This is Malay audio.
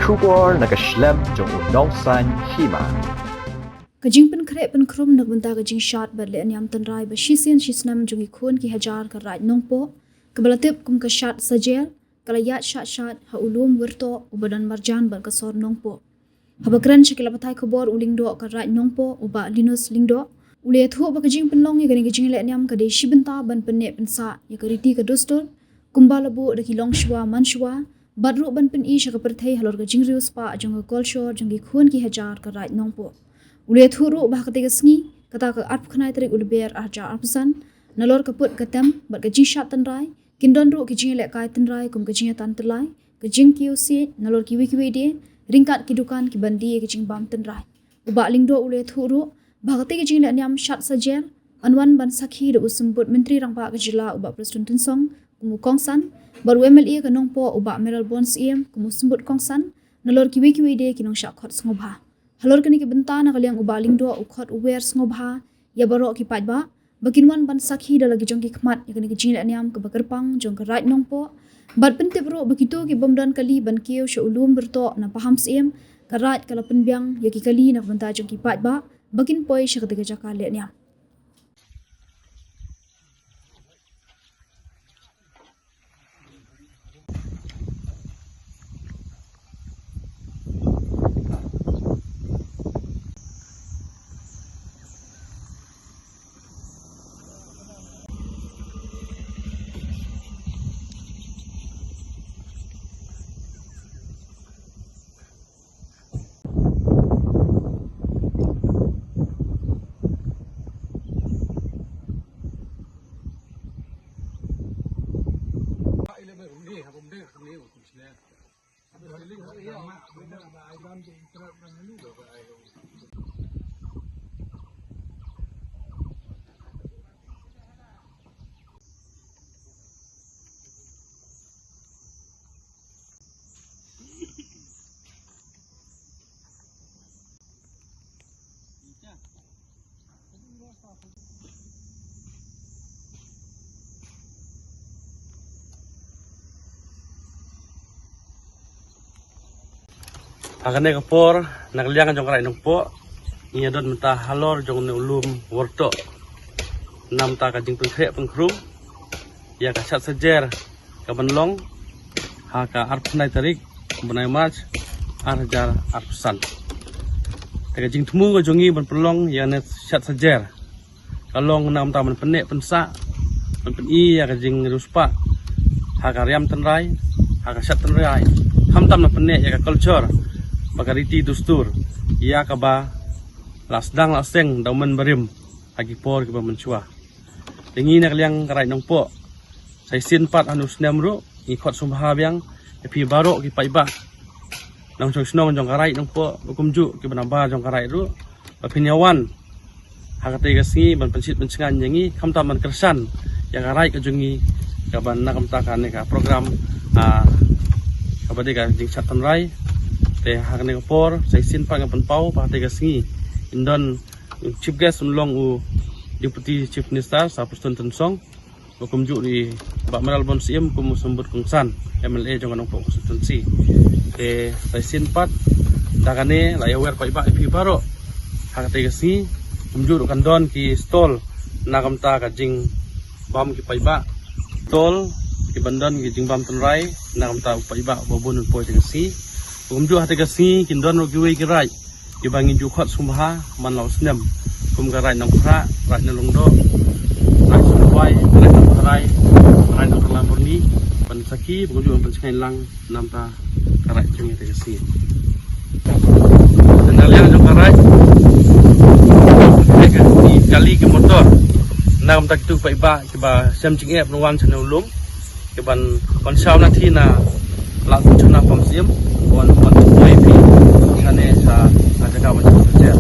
Shubor Nakashlem Jong Nongsan Hima. Kajing pen krep pen krum nak benta kajing shat ber le anyam tan rai ba shisian shisnam jungi khun ki hajar ka rai nongpo kabalatip kum ka shat sajel kalayat shat ha ulum wirto ubadan marjan ber ka sor nongpo habakran shakila pathai khobor ulingdo ka rai nongpo uba linus lingdo ule thu ba kajing pen long ye gani kajing le anyam ka de shibenta ban pen ne pen sa ye kariti ka dostor kumbalabu da kilong shwa manshwa badru ban pen i shaka perthai halor kajing rius pa jong ka kolshor jungi khun ki hajar ka rai nongpo ule thuru bah ketiga sengi kata ke arp khnai tarik ulber arja arpsan nalor kaput katam bat kajing shat tan rai kindon ru kajing le kai tan rai kum kajing tan telai kajing kiu si nalor kiwi de ringkat kidukan ki bandi kajing bam tan rai uba lingdo ule thuru bah ketiga kajing le nyam shat sajer anwan ban sakhi ru usumbut menteri rangpa kajila uba presiden tunsong kumu kongsan baru MLA kanongpo uba meral bons iem kumu sumbut kongsan nalor kiwi de kinong syak khot ngobha halor kini ke bentana kaliang ubaling do ukhot uwer ngobha ya baro ki pajba bakinwan ban sakhi da lagi jong ki khmat ya kini ke jing anyam ke bakarpang jong ke right nongpo bat pente bro begitu ki bomdan kali ban kieu shu ulum berto na paham sim ka right kala penbyang ya ki kali na benta jong ki pajba bakin poi shak de jaka le nyam Agane kapor nakliangan jong karai nongpo inya don menta halor jong ne ulum worto nam ta kajing pengkrek pengkrum ya kasat sejer ka benlong ha ka arpnai tarik benai march arjar arpsan ta kajing temu go jongi ban pelong ya ne sat sejer kalong nam ta man penek pensa man pen i ya kajing ruspa ha ka riam tenrai ha ka sat tenrai ham tam na penek ya ka culture bagariti dustur ia kaba lasdang laseng dauman berim agi por ke mencua tengi nak liang karai nongpo sai sin pat anus namru ikot sumha biang epi baro ki paiba nang chong snong jong karai nongpo kumju ki banaba jong karai ru pinyawan hakate gasngi ban pensit pencengan yangi kamta man kersan yang karai ke jungi kaban nak kamta kan ka program kabade ka jing satan rai te hakne kapor sai sin pa ngapan pau pa te gasngi indon chief guest unlong u deputy chief minister sa presiden tunsong kumju di ba meral bon sim kum sumbut kungsan MLA jong anong konstitusi te sai sin pat dagane la yawer pa iba ipi baro hakate gasngi kumju kan don ki stol nakamta ka jing bam ki paiba tol ki bandan ki jing bam tunrai nakamta pa iba bobon po te gasngi kumju hati kasi kindon rogiwe kirai kibangin jukot sumha man laus nem kum garai nongkra rai nalungdo rai sunwai rai nongkrai rai nongkra murni ban saki kumju ban sekai lang namta karai jungi hati kasi senalian jong karai kali ke motor nam tak tu pa iba kiba sem jing ep nuwan chanulum kiban konsau nanti na lagu chuna pamsim wan wan pi kane sa ajaga macam saja